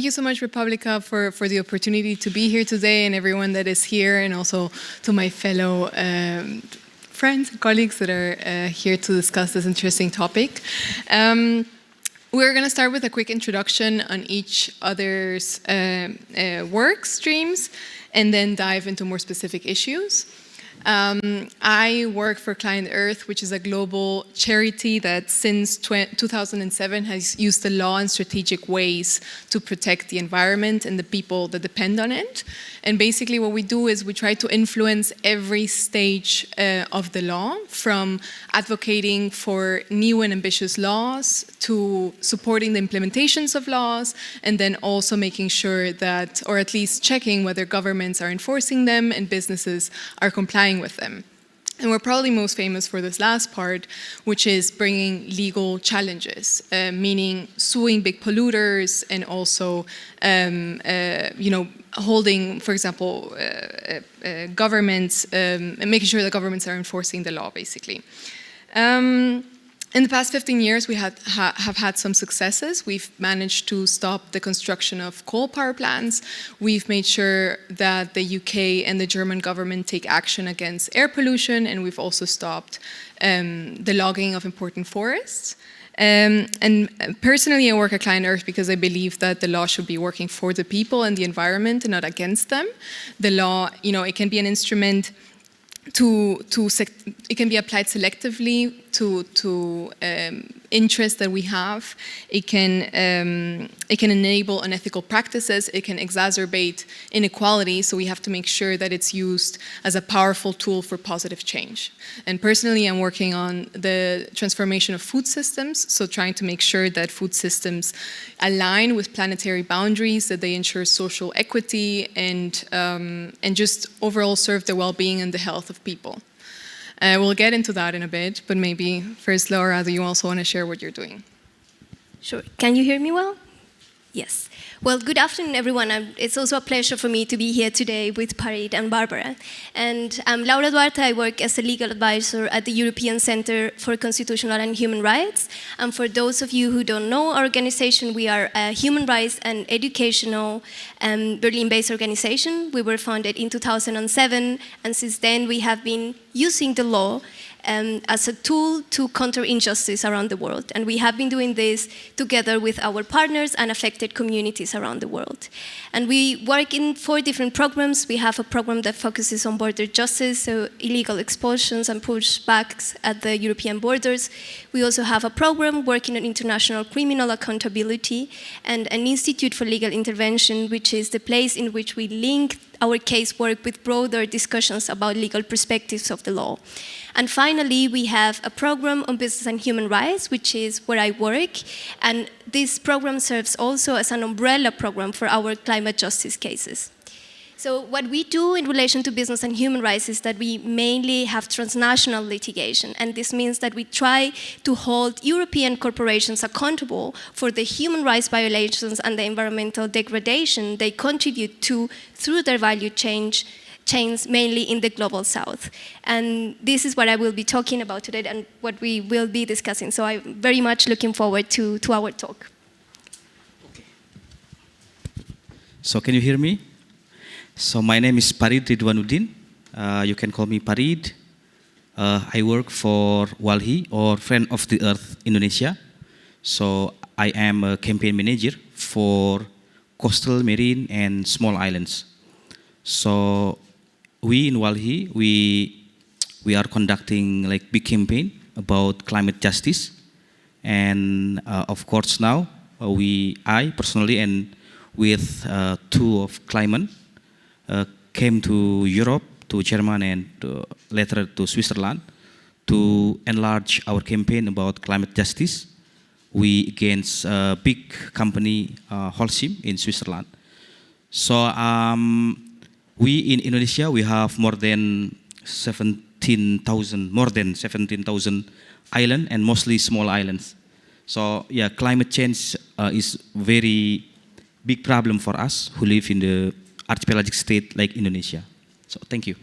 thank you so much, Republica, for the opportunity to be here today, and everyone that is here, and also to my fellow friends and colleagues that are here to discuss this interesting topic. We're going to start with a quick introduction on each other's work streams, and then dive into more specific issues. I work for Client Earth, which is a global charity that since 2007 has used the law in strategic ways to protect the environment and the people that depend on it. And basically what we do is we try to influence every stage of the law, from advocating for new and ambitious laws to supporting the implementations of laws, and then also making sure that, or at least checking whether governments are enforcing them and businesses are complying with them. And we're probably most famous for this last part, which is bringing legal challenges, meaning suing big polluters and also, holding, for example, governments, and making sure that governments are enforcing the law, basically. In the past 15 years, we have had some successes. We've managed to stop the construction of coal power plants. We've made sure that the UK and the German government take action against air pollution, and we've also stopped the logging of important forests. And personally, I work at Client Earth because I believe that the law should be working for the people and the environment and not against them. The law, it can be an instrument it can be applied selectively to interests that we have. It can enable unethical practices. It can exacerbate inequality. So we have to make sure that it's used as a powerful tool for positive change. And personally, I'm working on the transformation of food systems. So trying to make sure that food systems align with planetary boundaries, that they ensure social equity, and just overall serve the well-being and the health of people. We'll get into that in a bit, but maybe first, Laura, do you also want to share what you're doing? Sure. Can you hear me well? Yes. Well, good afternoon, everyone. It's also a pleasure for me to be here today with Parid and Barbara. And I'm Laura Duarte. I work as a legal advisor at the European Center for Constitutional and Human Rights. And for those of you who don't know our organization, we are a human rights and educational Berlin-based organization. We were founded in 2007, and since then we have been using the law as a tool to counter injustice around the world. And we have been doing this together with our partners and affected communities around the world. And we work in 4 different programs. We have a program that focuses on border justice, so illegal expulsions and pushbacks at the European borders. We also have a program working on international criminal accountability, and an Institute for Legal Intervention, which is the place in which we link our casework with broader discussions about legal perspectives of the law. And finally, we have a program on business and human rights, which is where I work. And this program serves also as an umbrella program for our climate justice cases. So what we do in relation to business and human rights is that we mainly have transnational litigation. And this means that we try to hold European corporations accountable for the human rights violations and the environmental degradation they contribute to through their value chains, mainly in the global south. And this is what I will be talking about today and what we will be discussing. So I'm very much looking forward to our talk. Okay. So can you hear me? So my name is Parid Ridwanuddin. You can call me Parid. I work for WALHI, or Friend of the Earth Indonesia. So I am a campaign manager for coastal, marine, and small islands. So we in WALHI, we are conducting like big campaign about climate justice. And of course now, I personally and with 2 of Climate, came to Europe, to Germany, and later to Switzerland to enlarge our campaign about climate justice. We against a big company, Holcim in Switzerland. So we in Indonesia, we have more than 17,000 islands, and mostly small islands. So yeah, climate change is very big problem for us who live in the archipelagic state like Indonesia. So thank you.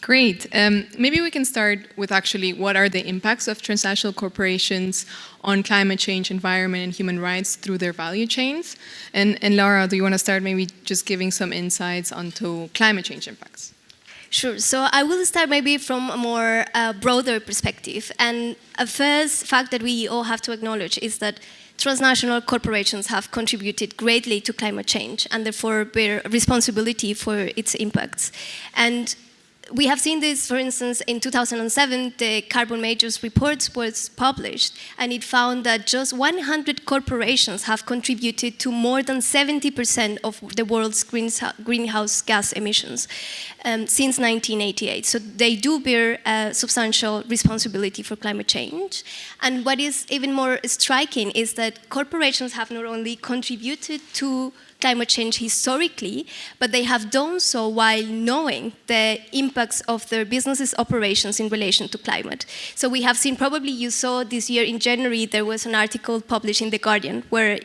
Great. Maybe we can start with actually what are the impacts of transnational corporations on climate change, environment, and human rights through their value chains. And Laura, do you want to start maybe just giving some insights onto climate change impacts? Sure. So I will start maybe from a more broader perspective. And a first fact that we all have to acknowledge is that transnational corporations have contributed greatly to climate change and therefore bear responsibility for its impacts. And we have seen this, for instance, in 2007, the Carbon Majors report was published, and it found that just 100 corporations have contributed to more than 70% of the world's greenhouse gas emissions since 1988. So they do bear substantial responsibility for climate change. And what is even more striking is that corporations have not only contributed to climate change historically, but they have done so while knowing the impacts of their businesses' operations in relation to climate. So we have seen, probably you saw this year in January, there was an article published in The Guardian where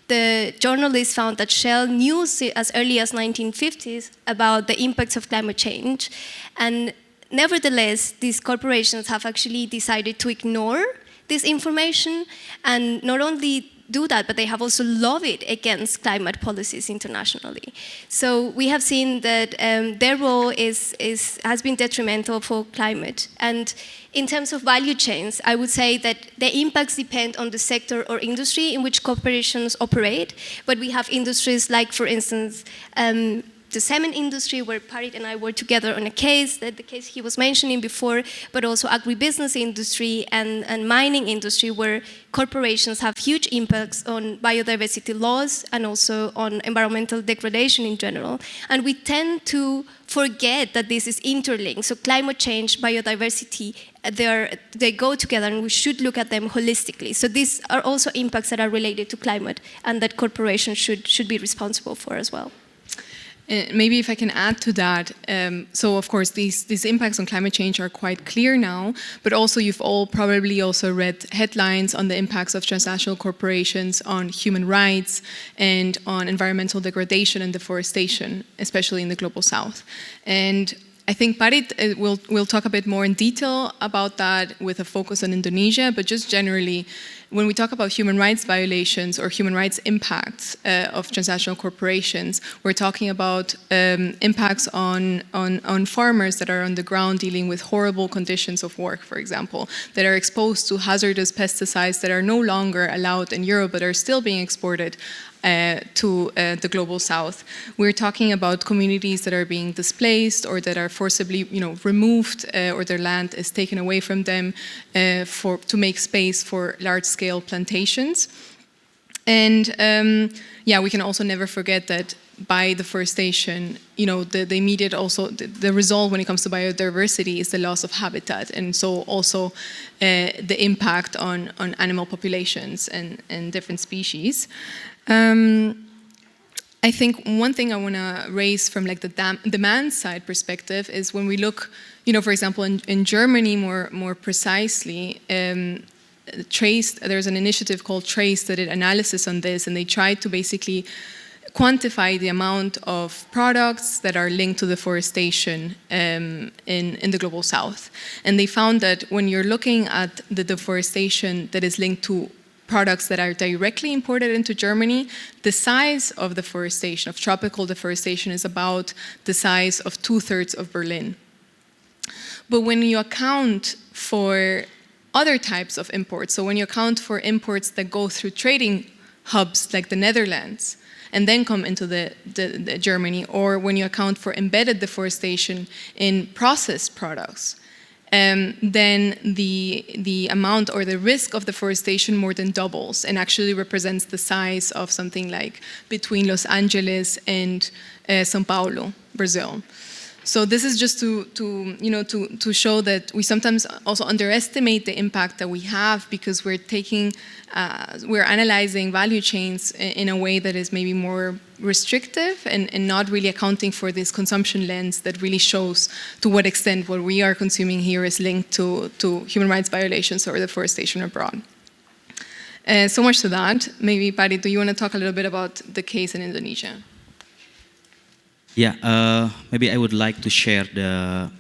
the journalists found that Shell knew as early as 1950s about the impacts of climate change. And nevertheless, these corporations have actually decided to ignore this information and not only do that, but they have also lobbied against climate policies internationally. So we have seen that their role has been detrimental for climate. And in terms of value chains, I would say that the impacts depend on the sector or industry in which corporations operate. But we have industries like, for instance, the cement industry, where Parit and I were together on a case, the case he was mentioning before, but also agribusiness industry and mining industry, where corporations have huge impacts on biodiversity loss and also on environmental degradation in general. And we tend to forget that this is interlinked. So climate change, biodiversity, they go together, and we should look at them holistically. So these are also impacts that are related to climate and that corporations should be responsible for as well. Maybe if I can add to that, so of course these impacts on climate change are quite clear now, but also you've all probably also read headlines on the impacts of transnational corporations on human rights and on environmental degradation and deforestation, especially in the Global South. And I think Parit will talk a bit more in detail about that with a focus on Indonesia, but just generally, when we talk about human rights violations or human rights impacts of transnational corporations, we're talking about impacts on farmers that are on the ground dealing with horrible conditions of work, for example, that are exposed to hazardous pesticides that are no longer allowed in Europe but are still being exported to the Global South. We're talking about communities that are being displaced or that are forcibly, removed, or their land is taken away from them to make space for large-scale plantations. And we can also never forget that by deforestation, the immediate the result when it comes to biodiversity is the loss of habitat, and so also the impact on animal populations and different species. I think one thing I want to raise from like the demand side perspective is when we look, for example, in Germany more precisely, there's an initiative called Trace that did analysis on this, and they tried to basically quantify the amount of products that are linked to deforestation in the Global South. And they found that when you're looking at the deforestation that is linked to products that are directly imported into Germany, the size of deforestation, of tropical deforestation, is about the size of 2/3 of Berlin. But when you account for other types of imports, so when you account for imports that go through trading hubs like the Netherlands and then come into the Germany, or when you account for embedded deforestation in processed products, then the amount or the risk of deforestation more than doubles and actually represents the size of something like between Los Angeles and São Paulo, Brazil. So this is just to show that we sometimes also underestimate the impact that we have because we're analyzing value chains in a way that is maybe more restrictive and not really accounting for this consumption lens that really shows to what extent what we are consuming here is linked to human rights violations or deforestation abroad. So much to that. Maybe, Parit, do you want to talk a little bit about the case in Indonesia? Yeah, maybe I would like to share the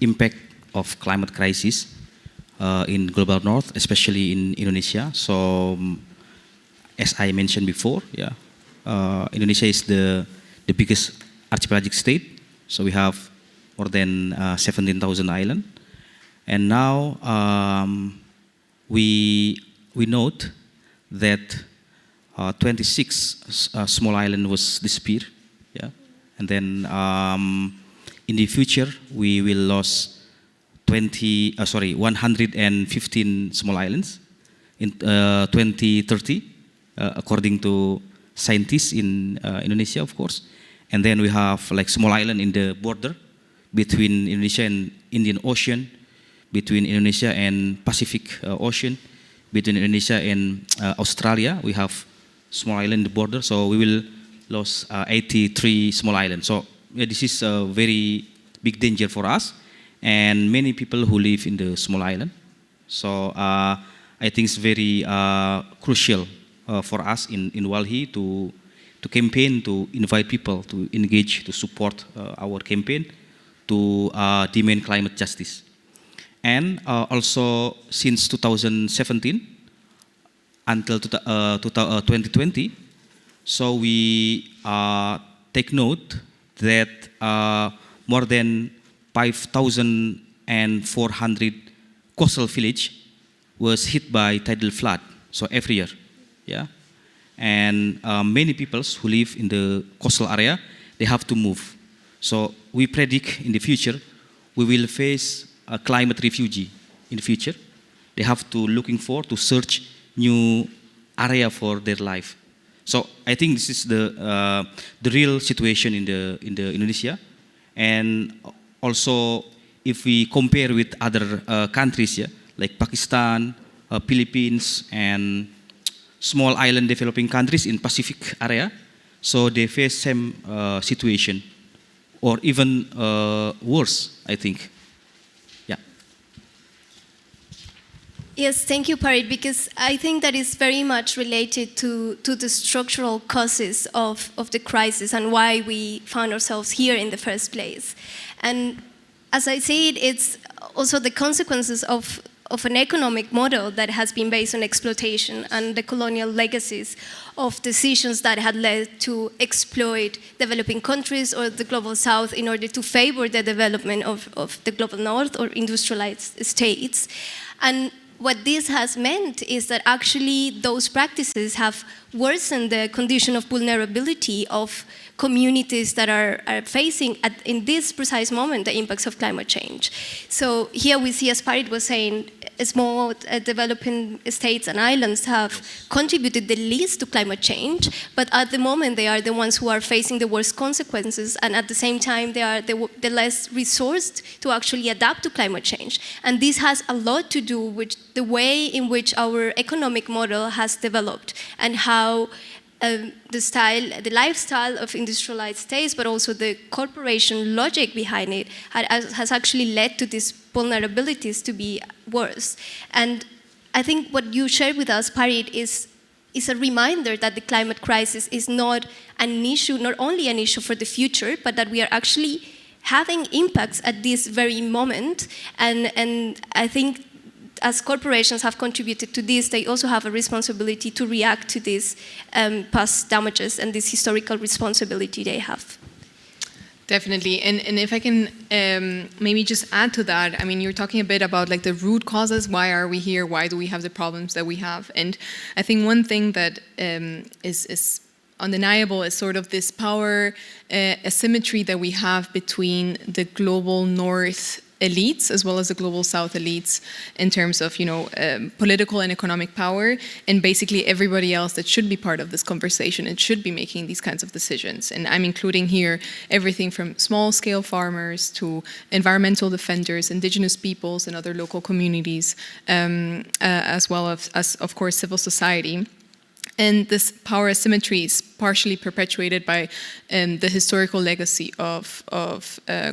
impact of climate crisis in global north, especially in Indonesia. So, as I mentioned before, yeah, Indonesia is the biggest archipelagic state. So we have more than 17,000 islands. And now we note that 26 small island was disappeared. Yeah, and then in the future we will lose 115 small islands in 2030, according to scientists in Indonesia, of course. And then we have like small island in the border between Indonesia and Indian Ocean, between Indonesia and Pacific Ocean, between Indonesia and Australia. We have small island in the border, so we will lose 83 small islands. So yeah, this is a very big danger for us and many people who live in the small island. So I think it's very crucial for us in Walhi to campaign, to invite people to engage, to support our campaign to demand climate justice. And also since 2017 until 2020, so we take note that more than 5,400 coastal village was hit by tidal flood. So every year, yeah. And many people who live in the coastal area, they have to move. So we predict in the future, we will face a climate refugee in the future. They have to looking for to search new area for their life. So I think this is the real situation in the Indonesia, and also if we compare with other countries, yeah, like Pakistan, Philippines, and small island developing countries in Pacific area, so they face same situation, or even worse, I think. Yeah. Yes, thank you, Parit, because I think that is very much related to the structural causes of the crisis and why we found ourselves here in the first place. And as I say it's also the consequences of an economic model that has been based on exploitation and the colonial legacies of decisions that had led to exploit developing countries or the global south in order to favor the development of the global north or industrialized states. And what this has meant is that actually those practices have worsened the condition of vulnerability of communities that are facing, in this precise moment, the impacts of climate change. So here we see, as Parit was saying, small developing states and islands have contributed the least to climate change, but at the moment they are the ones who are facing the worst consequences, and at the same time they are the less resourced to actually adapt to climate change. And this has a lot to do with the way in which our economic model has developed and how the lifestyle of industrialized states, but also the corporation logic behind it, has actually led to these vulnerabilities to be worse. And I think what you shared with us, Parit, is a reminder that the climate crisis is not an issue, not only an issue for the future, but that we are actually having impacts at this very moment. And I think as corporations have contributed to this, they also have a responsibility to react to these past damages and this historical responsibility they have. Definitely, and if I can maybe just add to that, I mean, you're talking a bit about like the root causes. Why are we here? Why do we have the problems that we have? And I think one thing that is undeniable is sort of this power asymmetry that we have between the global north elites as well as the global south elites in terms of, you know, political and economic power, and basically everybody else that should be part of this conversation and should be making these kinds of decisions. And I'm including here everything from small-scale farmers to environmental defenders, indigenous peoples and other local communities, as well as of course, civil society. And this power asymmetry is partially perpetuated by the historical legacy of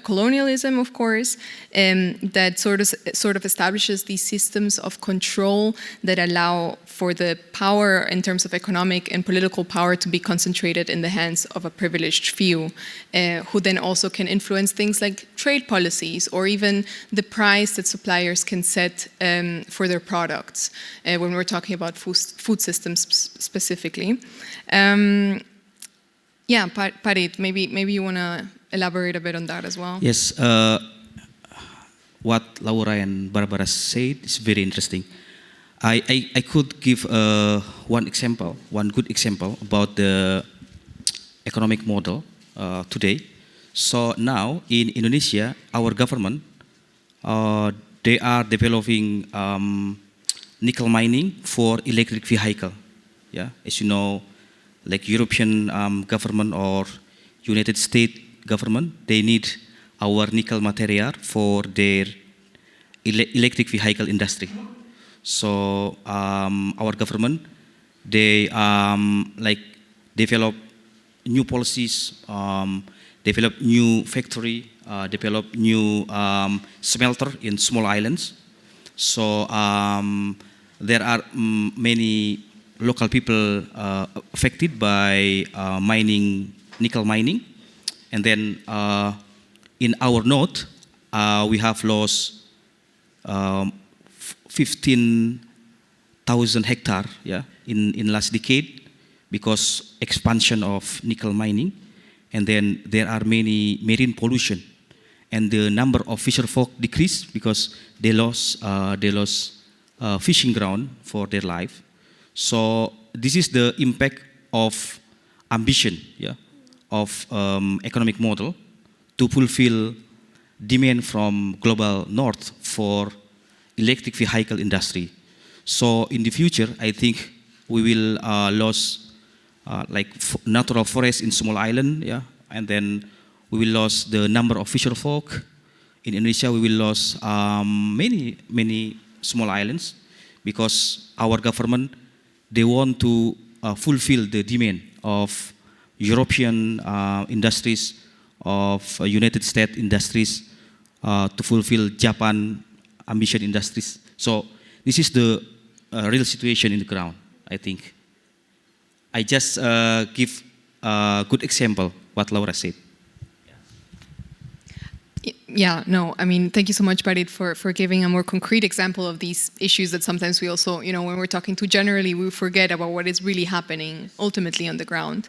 colonialism, of course, that sort of establishes these systems of control that allow for the power in terms of economic and political power to be concentrated in the hands of a privileged few, who then also can influence things like trade policies or even the price that suppliers can set for their products when we're talking about food systems specifically. Yeah, Parit, maybe you want to elaborate a bit on that as well. Yes, what Laura and Barbara said is very interesting. I could give one good example about the economic model today. So now in Indonesia, our government, they are developing nickel mining for electric vehicle. Yeah, as you know, like European government or United States government, they need our nickel material for their electric vehicle industry. So our government, they like develop new policies, develop new factory, develop new smelter in small islands. So there are many local people affected by nickel mining. And then in our north, we have lost 15,000 hectares, yeah, in last decade because expansion of nickel mining. And then there are many marine pollution. And the number of fisher folk decreased because they lost fishing ground for their life. So this is the impact of ambition, yeah, of economic model to fulfill demand from global north for electric vehicle industry. So in the future, I think we will lose like natural forest in small island, yeah, and then we will lose the number of fisher folk. In Indonesia, we will lose many small islands because our government, they want to fulfill the demand of European industries, of United States industries, to fulfill Japan ambition industries. So this is the real situation in the ground, I think. I just give a good example what Laura said. Yeah, no, I mean, thank you so much, Parit, for giving a more concrete example of these issues that sometimes we also, you know, when we're talking to generally, we forget about what is really happening ultimately on the ground.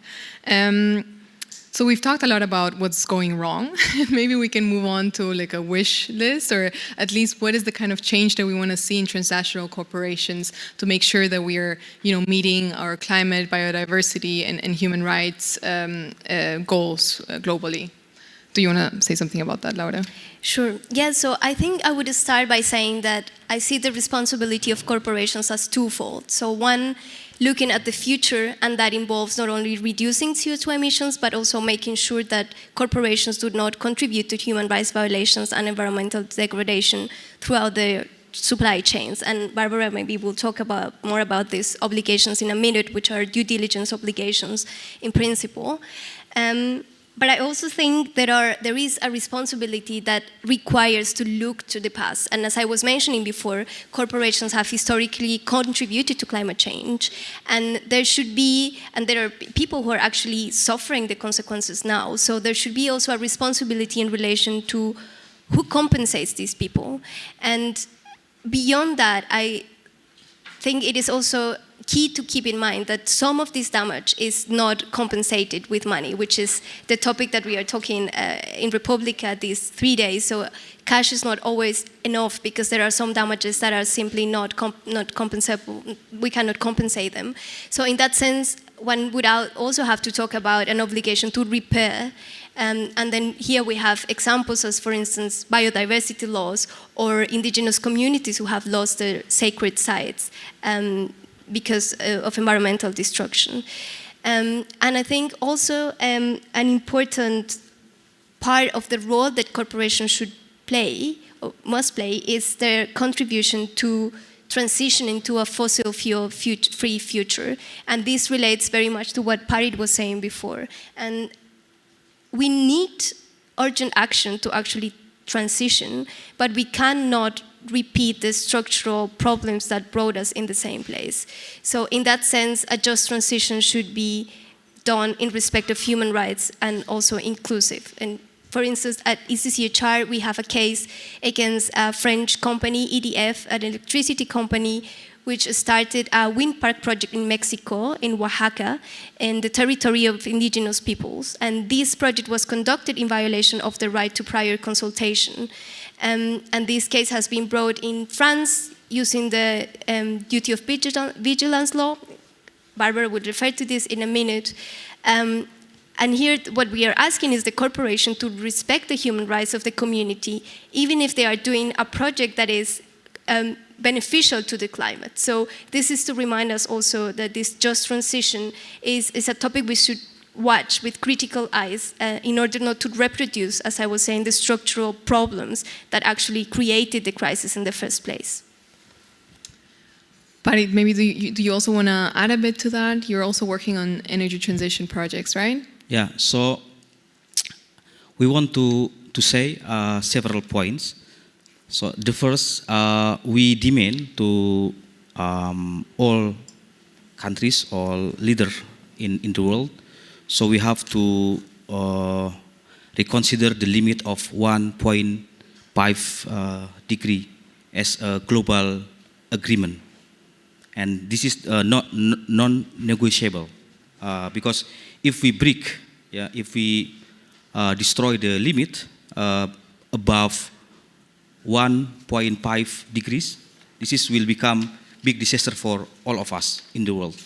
So we've talked a lot about what's going wrong. Maybe we can move on to like a wish list, or at least what is the kind of change that we want to see in transnational corporations to make sure that we are, you know, meeting our climate, biodiversity, and human rights goals globally. Do you want to say something about that, Laura? Sure. Yeah, so I think I would start by saying that I see the responsibility of corporations as twofold. So one, looking at the future, and that involves not only reducing CO2 emissions, but also making sure that corporations do not contribute to human rights violations and environmental degradation throughout their supply chains. And Barbara maybe will talk more about these obligations in a minute, which are due diligence obligations in principle. But I also think there is a responsibility that requires to look to the past. And as I was mentioning before, corporations have historically contributed to climate change. And there should be, and there are people who are actually suffering the consequences now. So there should be also a responsibility in relation to who compensates these people. And beyond that, I think it is also key to keep in mind that some of this damage is not compensated with money, which is the topic that we are talking in Republica these 3 days. So cash is not always enough because there are some damages that are simply not compensable. We cannot compensate them. So in that sense, one would also have to talk about an obligation to repair. And then here we have examples as, for instance, biodiversity laws or indigenous communities who have lost their sacred sites because of environmental destruction. And I think also an important part of the role that corporations should play, or must play, is their contribution to transitioning to a fossil fuel free future. And this relates very much to what Parit was saying before. And we need urgent action to actually transition, but we cannot repeat the structural problems that brought us in the same place. So in that sense, a just transition should be done in respect of human rights and also inclusive. And for instance, at ECCHR, we have a case against a French company, EDF, an electricity company, which started a wind park project in Mexico, in Oaxaca, in the territory of indigenous peoples. And this project was conducted in violation of the right to prior consultation. And this case has been brought in France using the duty of vigilance law. Barbara will refer to this in a minute. And here, what we are asking is the corporation to respect the human rights of the community, even if they are doing a project that is beneficial to the climate. So this is to remind us also that this just transition is a topic we should watch with critical eyes in order not to reproduce, as I was saying, the structural problems that actually created the crisis in the first place. Parit, maybe do you also want to add a bit to that? You're also working on energy transition projects, right? Yeah, so we want to say several points. So the first, we demand to all countries, all leaders in the world, so we have to reconsider the limit of 1.5 degree as a global agreement. And this is not non-negotiable, because if we break, if we destroy the limit above 1.5 degrees, will become big disaster for all of us in the world.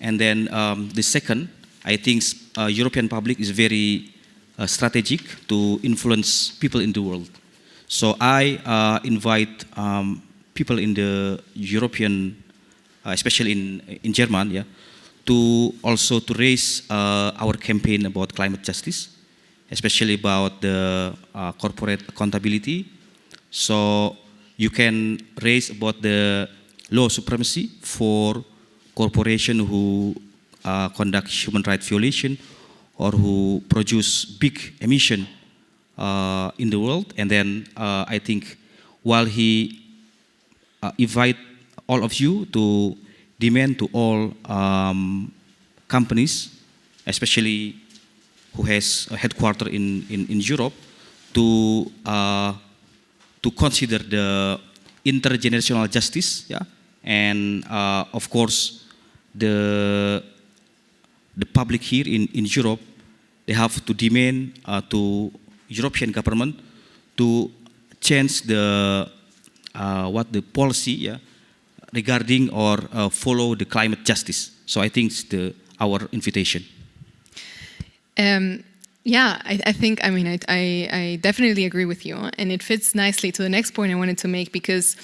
And then the second, I think European public is very strategic to influence people in the world. So I invite people in the European, especially in Germany, to also to raise our campaign about climate justice, especially about the corporate accountability. So you can raise about the law supremacy for corporations who conduct human rights violation or who produce big emission in the world. And then I think while he invite all of you to demand to all companies, especially who has a headquarters in Europe, to consider the intergenerational justice, and of course the public here in Europe, they have to demand to European government to change the policy, regarding or follow the climate justice. So I think it's our invitation. Yeah, I think, I mean, I definitely agree with you. And it fits nicely to the next point I wanted to make, because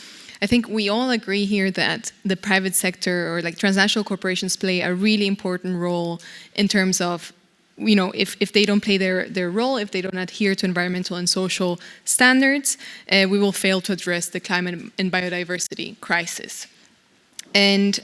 I think we all agree here that the private sector or like transnational corporations play a really important role in terms of, you know, if they don't play their role, if they don't adhere to environmental and social standards, we will fail to address the climate and biodiversity crisis. And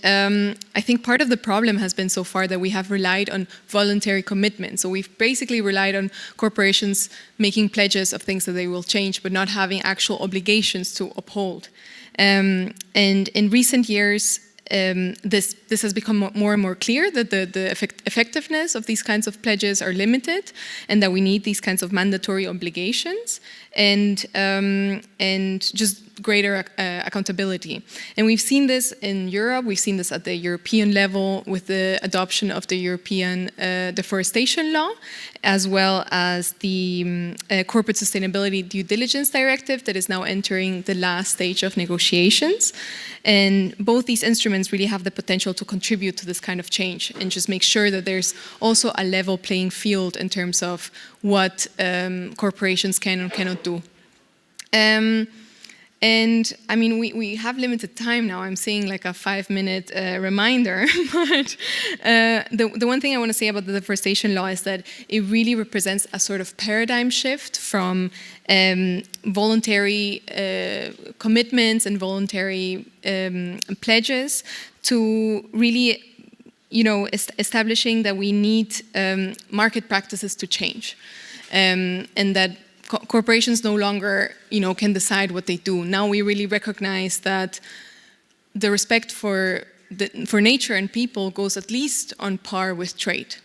I think part of the problem has been so far that we have relied on voluntary commitment. So we've basically relied on corporations making pledges of things that they will change, but not having actual obligations to uphold. And in recent years, this has become more and more clear that the effectiveness of these kinds of pledges are limited, and that we need these kinds of mandatory obligations and just greater accountability. And we've seen this in Europe. We've seen this at the European level with the adoption of the European deforestation law, as well as the Corporate Sustainability Due Diligence Directive that is now entering the last stage of negotiations. And both these instruments really have the potential to contribute to this kind of change and just make sure that there's also a level playing field in terms of what corporations can and cannot do. And I mean, we have limited time now. I'm saying like a 5-minute reminder, but the one thing I want to say about the deforestation law is that it really represents a sort of paradigm shift from voluntary commitments and voluntary pledges to really, establishing that we need market practices to change, and that corporations no longer, can decide what they do. Now we really recognize that the respect for nature and people goes at least on par with trade,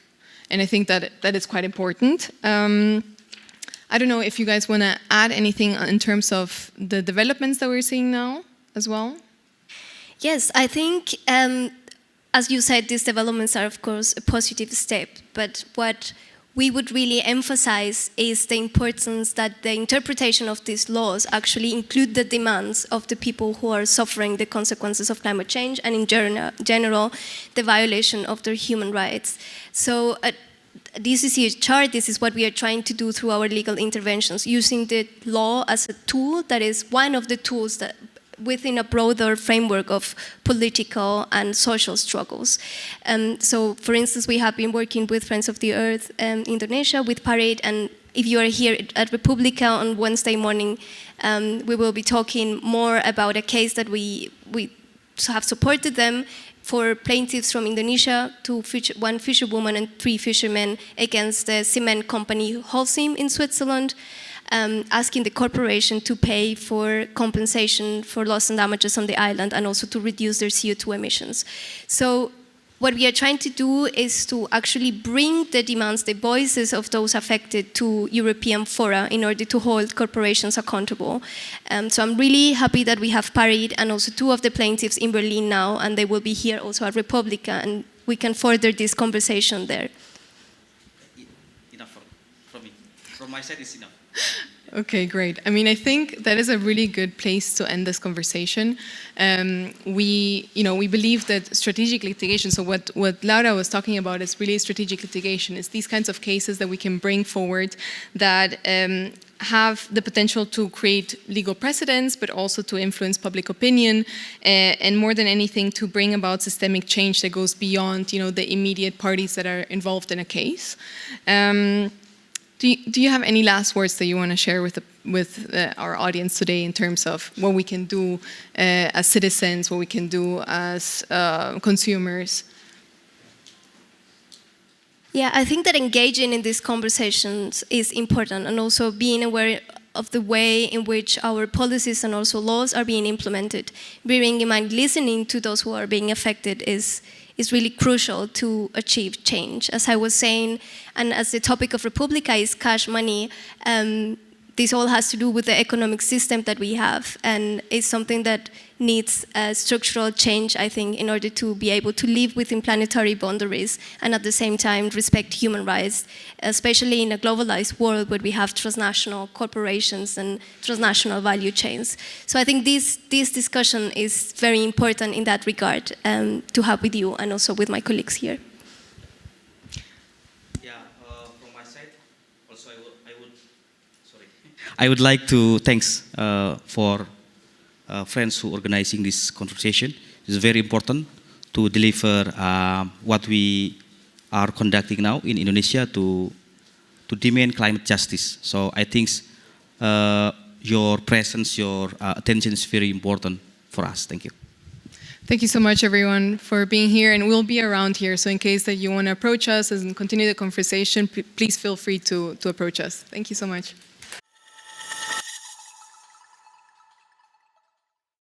and I think that is quite important. I don't know if you guys want to add anything in terms of the developments that we're seeing now as well. Yes, I think, as you said, these developments are, of course, a positive step, but what we would really emphasize is the importance that the interpretation of these laws actually include the demands of the people who are suffering the consequences of climate change and in general the violation of their human rights. So this is a chart, this is what we are trying to do through our legal interventions, using the law as a tool that is one of the tools that within a broader framework of political and social struggles. So, for instance, we have been working with Friends of the Earth Indonesia, with Parade, and if you are here at Republica on Wednesday morning, we will be talking more about a case that we have supported them for plaintiffs from Indonesia, one fisherwoman and 3 fishermen against the cement company Holcim in Switzerland, asking the corporation to pay for compensation for loss and damages on the island and also to reduce their CO2 emissions. So what we are trying to do is to actually bring the demands, the voices of those affected to European fora in order to hold corporations accountable. So I'm really happy that we have Parade and also 2 of the plaintiffs in Berlin now, and they will be here also at Republica, and we can further this conversation there. Enough from me. From my side, it's enough. Okay, great. I mean, I think that is a really good place to end this conversation. We believe that strategic litigation, so what Laura was talking about is really strategic litigation. It's these kinds of cases that we can bring forward that have the potential to create legal precedents, but also to influence public opinion, and more than anything, to bring about systemic change that goes beyond, the immediate parties that are involved in a case. Do you have any last words that you want to share with our audience today in terms of what we can do as citizens, what we can do as consumers? Yeah, I think that engaging in these conversations is important, and also being aware of the way in which our policies and also laws are being implemented. Bearing in mind, listening to those who are being affected is really crucial to achieve change. As I was saying, and as the topic of Republica is cash money, this all has to do with the economic system that we have, and it's something that needs structural change, I think, in order to be able to live within planetary boundaries and at the same time respect human rights, especially in a globalized world where we have transnational corporations and transnational value chains. So I think this discussion is very important in that regard to have with you and also with my colleagues here. From my side, also I would like to thanks for friends who organizing this conversation. It's very important to deliver what we are conducting now in Indonesia to demand climate justice. So I think your presence, your attention is very important for us. Thank you. Thank you so much, everyone, for being here, and we'll be around here. So in case that you want to approach us and continue the conversation, please feel free to approach us. Thank you so much.